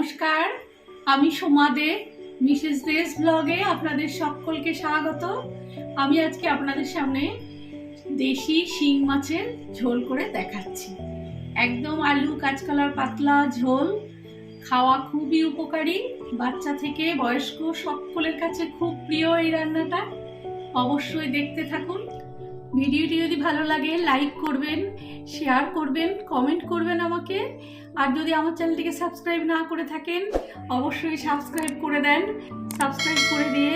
নমস্কার, আমি সোমা দে, মিসেস দেশ ব্লগে আপনাদের সকলকে স্বাগত। আমি আজকে আপনাদের সামনে দেশি শিং মাছের ঝোল করে দেখাচ্ছি। একদম আলু কাঁচকলার পাতলা ঝোল, খাওয়া খুবই উপকারী, বাচ্চা থেকে বয়স্ক সকলের কাছে খুব প্রিয় এই রান্নাটা। অবশ্যই দেখতে থাকুন। ভিডিওটি যদি ভালো লাগে লাইক করবেন, শেয়ার করবেন, কমেন্ট করবেন আমাকে। আর যদি আমার চ্যানেলটিকে সাবস্ক্রাইব না করে থাকেন অবশ্যই সাবস্ক্রাইব করে দেন। সাবস্ক্রাইব করে দিয়ে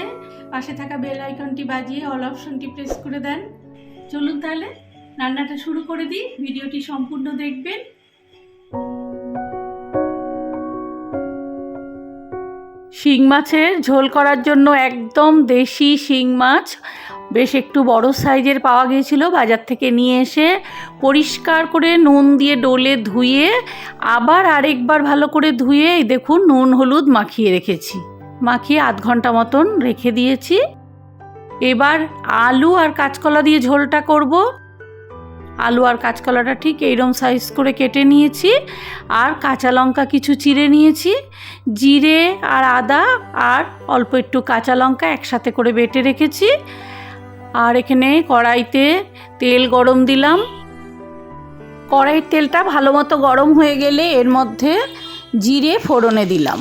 পাশে থাকা বেল আইকনটি বাজিয়ে অল অপশনটি প্রেস করে দেন। চলুন তাহলে রান্নাটা শুরু করে দিই, ভিডিওটি সম্পূর্ণ দেখবেন। শিং মাছের ঝোল করার জন্য একদম দেশি শিং মাছ বেশ একটু বড় সাইজের পাওয়া গিয়েছিল, বাজার থেকে নিয়ে এসে পরিষ্কার করে নুন দিয়ে ডলে ধুয়ে আবার আরেকবার ভালো করে ধুয়ে এই দেখুন নুন হলুদ মাখিয়ে রেখেছি। মাখিয়ে আধ ঘন্টা মতন রেখে দিয়েছি। এবার আলু আর কাঁচকলা দিয়ে ঝোলটা করব। আলু আর কাঁচকলাটা ঠিক এইরকম সাইজ করে কেটে নিয়েছি, আর কাঁচা লঙ্কা কিছু চিড়ে নিয়েছি, জিরে আর আদা আর অল্প একটু কাঁচা লঙ্কা একসাথে করে বেটে রেখেছি। আর এখানে কড়াইতে তেল গরম দিলাম। কড়াইয়ের তেলটা ভালো মতো গরম হয়ে গেলে এর মধ্যে জিরে ফোড়নে দিলাম।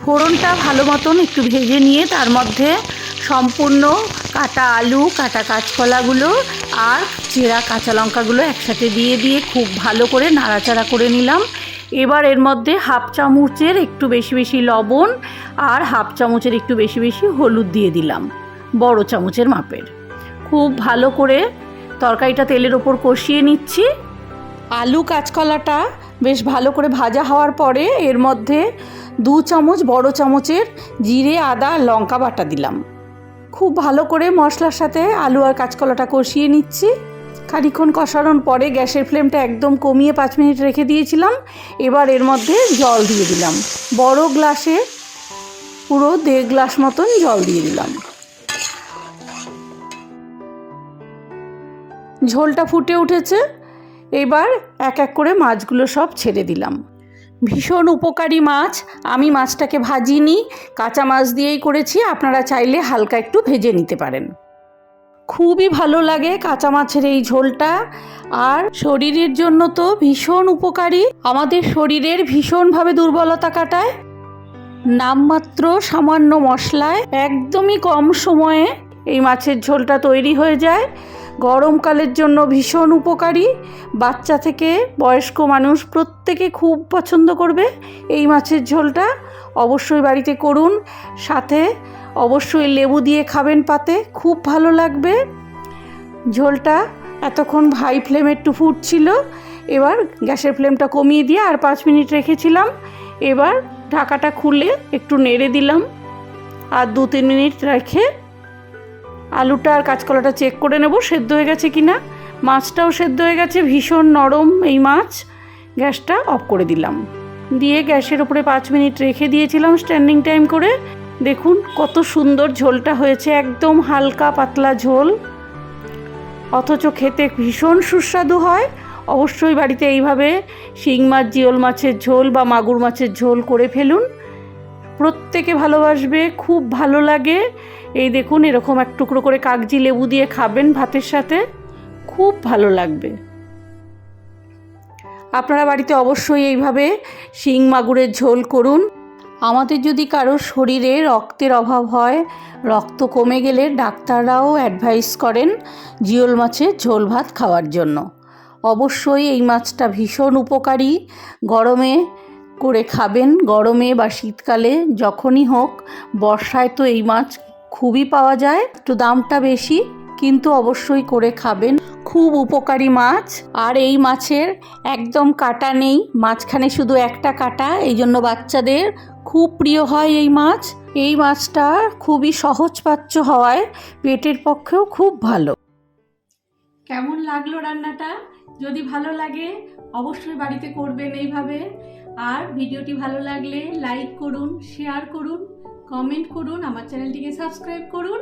ফোড়নটা ভালো মতন একটু ভেজে নিয়ে তার মধ্যে সম্পূর্ণ কাটা আলু, কাটা কাঁচকলাগুলো আর চেরা কাঁচা লঙ্কাগুলো একসাথে দিয়ে খুব ভালো করে নাড়াচাড়া করে নিলাম। এবার এর মধ্যে হাফ চামচের একটু বেশি বেশি লবণ আর হাফ চামচের একটু বেশি বেশি হলুদ দিয়ে দিলাম, বড় চামচের মাপের। খুব ভালো করে তরকারিটা তেলের ওপর কষিয়ে নিচ্ছি। আলু কাঁচকলাটা বেশ ভালো করে ভাজা হওয়ার পরে এর মধ্যে 2 চামচ বড় চামচের জিরে আদা লঙ্কা বাটা দিলাম। খুব ভালো করে মশলার সাথে আলু আর কাঁচকলাটা কষিয়ে নিচ্ছি। খানিকক্ষণ কষানোর পরে গ্যাসের ফ্লেমটা একদম কমিয়ে 5 মিনিট রেখে দিয়েছিলাম। এবার এর মধ্যে জল দিয়ে দিলাম। বড় গ্লাসে পুরো 1.5 গ্লাস মতন জল দিয়ে দিলাম। ঝোলটা ফুটে উঠেছে। এবার এক এক করে মাছগুলো সব ছেড়ে দিলাম। ভীষণ উপকারী মাছ। আমি মাছটাকে ভাজিনি, কাঁচা মাছ দিয়েই করেছি। আপনারা চাইলে হালকা একটু ভেজে নিতে পারেন। খুবই ভালো লাগে কাঁচা মাছের এই ঝোলটা। আর শরীরের জন্য তো ভীষণ উপকারী। আমাদের শরীরের ভীষণভাবে দুর্বলতা কাটায়। নামমাত্র সামান্য মশলায় একদমই কম সময়ে এই মাছের ঝোলটা তৈরি হয়ে যায়। গরমকালের জন্য ভীষণ উপকারী। বাচ্চা থেকে বয়স্ক মানুষ প্রত্যেকে খুব পছন্দ করবে এই মাছের ঝোলটা। অবশ্যই বাড়িতে করুন, সাথে অবশ্যই লেবু দিয়ে খাবেন পাতে, খুব ভালো লাগবে। ঝোলটা এতক্ষণ হাই ফ্লেমে একটু ফুটছিল। এবার গ্যাসের ফ্লেমটা কমিয়ে দিয়ে আর 5 মিনিট রেখেছিলাম। এবার ঢাকাটা খুলে একটু নেড়ে দিলাম। আর 2-3 মিনিট রেখে আলুটা আর কাঁচকলাটা চেক করে নেব সেদ্ধ হয়ে গেছে কি না। মাছটাও সেদ্ধ হয়ে গেছে, ভীষণ নরম এই মাছ। গ্যাসটা অফ করে দিলাম। দিয়ে গ্যাসের উপরে 5 মিনিট রেখে দিয়েছিলাম স্ট্যান্ডিং টাইম করে। দেখুন কত সুন্দর ঝোলটা হয়েছে, একদম হালকা পাতলা ঝোল, অথচ খেতে ভীষণ সুস্বাদু হয়। অবশ্যই বাড়িতে এইভাবে শিং মাছ, জিওল মাছের ঝোল বা মাগুর মাছের ঝোল করে ফেলুন। প্রত্যেকে ভালোবাসবে, খুব ভালো লাগে। এই দেখুন এরকম এক টুকরো করে কাগজি লেবু দিয়ে খাবেন ভাতের সাথে, খুব ভালো লাগবে। আপনারা বাড়িতে অবশ্যই এইভাবে শিং মাগুরের ঝোল করুন। আমাদের যদি কারো শরীরে রক্তের অভাব হয়, রক্ত কমে গেলে ডাক্তাররাও অ্যাডভাইস করেন জিওল মাছের ঝোল ভাত খাওয়ার জন্য। অবশ্যই এই মাছটা ভীষণ উপকারী। গরমে করে খাবেন, গরমে বা শীতকালে যখনই হোক। বর্ষায় তো এই মাছ খুবই পাওয়া যায়, একটু দামটা বেশি, কিন্তু অবশ্যই করে খাবেন। খুব উপকারী মাছ। আর এই মাছের একদম কাঁটা নেই, মাঝখানে শুধু একটা কাঁটা, এই জন্য বাচ্চাদের খুব প্রিয় হয় এই মাছ। এই মাছটা খুবই সহজপাচ্য হওয়ায় পেটের পক্ষেও খুব ভালো। কেমন লাগলো রান্নাটা? যদি ভালো লাগে অবশ্যই বাড়িতে করবেন এইভাবে। আর ভিডিওটি ভালো লাগলে লাইক করুন, শেয়ার করুন, কমেন্ট করুন, আমার চ্যানেলটিকে সাবস্ক্রাইব করুন।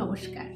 নমস্কার।